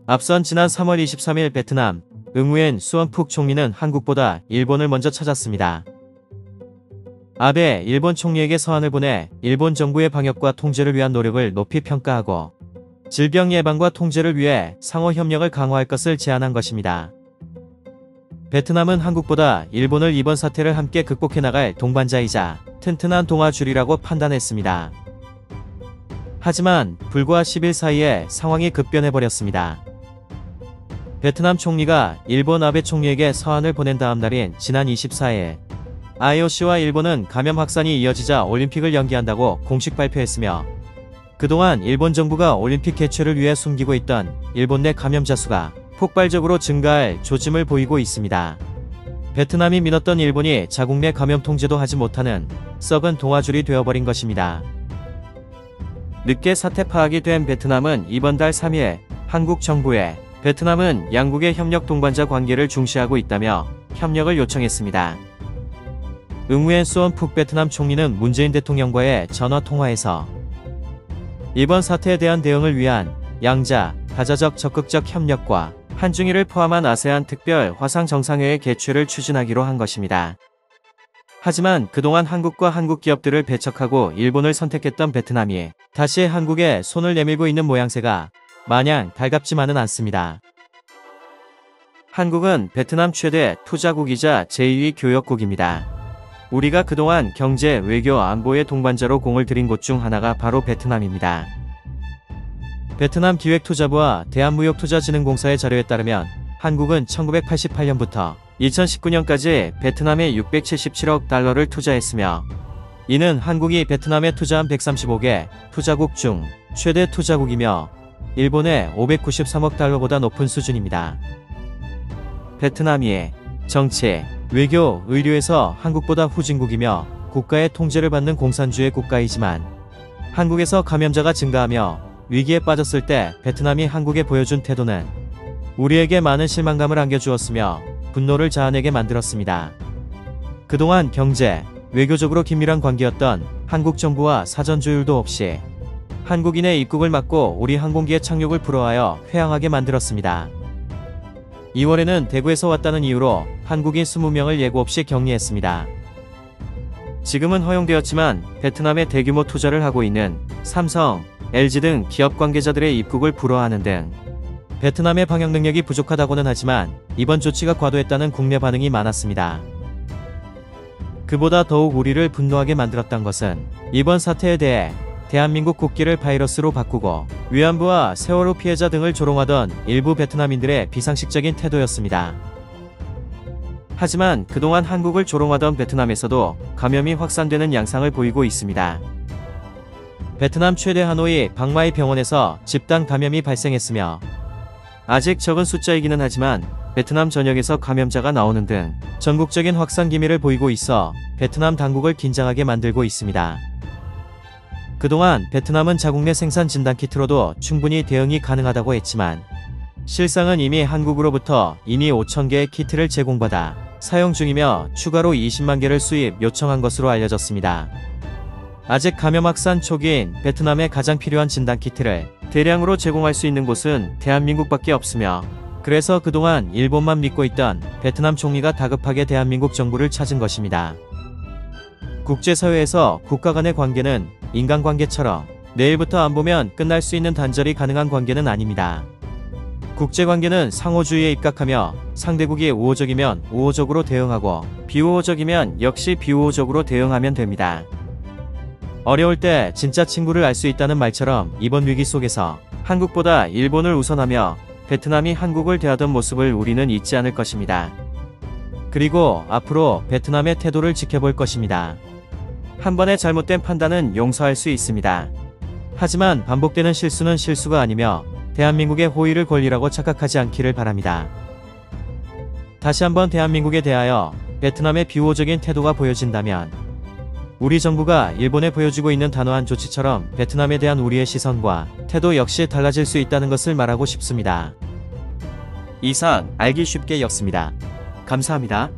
앞선 지난 3월 23일 베트남 응우엔 수언푹 총리는 한국보다 일본을 먼저 찾았습니다. 아베 일본 총리에게 서한을 보내 일본 정부의 방역과 통제를 위한 노력을 높이 평가하고 질병 예방과 통제를 위해 상호 협력을 강화할 것을 제안한 것입니다. 베트남은 한국보다 일본을 이번 사태를 함께 극복해 나갈 동반자이자 튼튼한 동아줄이라고 판단했습니다. 하지만 불과 10일 사이에 상황이 급변해버렸습니다. 베트남 총리가 일본 아베 총리에게 서한을 보낸 다음 날인 지난 24일 IOC와 일본은 감염 확산이 이어지자 올림픽을 연기한다고 공식 발표했으며 그동안 일본 정부가 올림픽 개최를 위해 숨기고 있던 일본 내 감염자 수가 폭발적으로 증가할 조짐을 보이고 있습니다. 베트남이 믿었던 일본이 자국 내 감염 통제도 하지 못하는 썩은 동아줄이 되어버린 것입니다. 늦게 사태 파악이 된 베트남은 이번 달 3일 한국 정부에 베트남은 양국의 협력 동반자 관계를 중시하고 있다며 협력을 요청했습니다. 응우엔 수언푹 베트남 총리는 문재인 대통령과의 전화 통화에서 이번 사태에 대한 대응을 위한 양자, 다자적 적극적 협력과 한중일을 포함한 아세안 특별 화상 정상회의 개최를 추진하기로 한 것입니다. 하지만 그동안 한국과 한국 기업들을 배척하고 일본을 선택했던 베트남이 다시 한국에 손을 내밀고 있는 모양새가 마냥 달갑지만은 않습니다. 한국은 베트남 최대 투자국이자 제2위 교역국입니다. 우리가 그동안 경제, 외교, 안보의 동반자로 공을 들인 곳 중 하나가 바로 베트남입니다. 베트남 기획투자부와 대한무역투자진흥공사의 자료에 따르면 한국은 1988년부터 2019년까지 베트남에 677억 달러를 투자했으며 이는 한국이 베트남에 투자한 135개 투자국 중 최대 투자국이며 일본의 593억 달러보다 높은 수준입니다. 베트남이 정치, 외교, 의료에서 한국보다 후진국이며 국가의 통제를 받는 공산주의 국가이지만 한국에서 감염자가 증가하며 위기에 빠졌을 때 베트남이 한국에 보여준 태도는 우리에게 많은 실망감을 안겨주었으며 분노를 자아내게 만들었습니다. 그동안 경제, 외교적으로 긴밀한 관계였던 한국 정부와 사전 조율도 없이 한국인의 입국을 막고 우리 항공기의 착륙을 불허하여 회항하게 만들었습니다. 2월에는 대구에서 왔다는 이유로 한국인 20명을 예고 없이 격리했습니다. 지금은 허용되었지만 베트남에 대규모 투자를 하고 있는 삼성, LG 등 기업 관계자들의 입국을 불허하는 등 베트남의 방역 능력이 부족하다고는 하지만 이번 조치가 과도했다는 국내 반응이 많았습니다. 그보다 더욱 우리를 분노하게 만들었던 것은 이번 사태에 대해 대한민국 국기를 바이러스로 바꾸고 위안부와 세월호 피해자 등을 조롱하던 일부 베트남인들의 비상식적인 태도였습니다. 하지만 그동안 한국을 조롱하던 베트남에서도 감염이 확산되는 양상을 보이고 있습니다. 베트남 최대 하노이 박마이 병원에서 집단 감염이 발생했으며 아직 적은 숫자이기는 하지만 베트남 전역에서 감염자가 나오는 등 전국적인 확산 기미를 보이고 있어 베트남 당국을 긴장하게 만들고 있습니다. 그동안 베트남은 자국 내 생산 진단키트로도 충분히 대응이 가능하다고 했지만 실상은 이미 한국으로부터 이미 5,000개의 키트를 제공받아 사용 중이며 추가로 20만 개를 수입 요청한 것으로 알려졌습니다. 아직 감염 확산 초기인 베트남에 가장 필요한 진단키트를 대량으로 제공할 수 있는 곳은 대한민국밖에 없으며 그래서 그동안 일본만 믿고 있던 베트남 총리가 다급하게 대한민국 정부를 찾은 것입니다. 국제사회에서 국가 간의 관계는 인간관계처럼 내일부터 안 보면 끝날 수 있는 단절이 가능한 관계는 아닙니다. 국제관계는 상호주의에 입각하며 상대국이 우호적이면 우호적으로 대응하고 비우호적이면 역시 비우호적으로 대응하면 됩니다. 어려울 때 진짜 친구를 알 수 있다는 말처럼 이번 위기 속에서 한국보다 일본을 우선하며 베트남이 한국을 대하던 모습을 우리는 잊지 않을 것입니다. 그리고 앞으로 베트남의 태도를 지켜볼 것입니다. 한 번의 잘못된 판단은 용서할 수 있습니다. 하지만 반복되는 실수는 실수가 아니며 대한민국의 호의를 권리라고 착각하지 않기를 바랍니다. 다시 한번 대한민국에 대하여 베트남의 비호적인 태도가 보여진다면 우리 정부가 일본에 보여주고 있는 단호한 조치처럼 베트남에 대한 우리의 시선과 태도 역시 달라질 수 있다는 것을 말하고 싶습니다. 이상 알기 쉽게 였습니다. 감사합니다.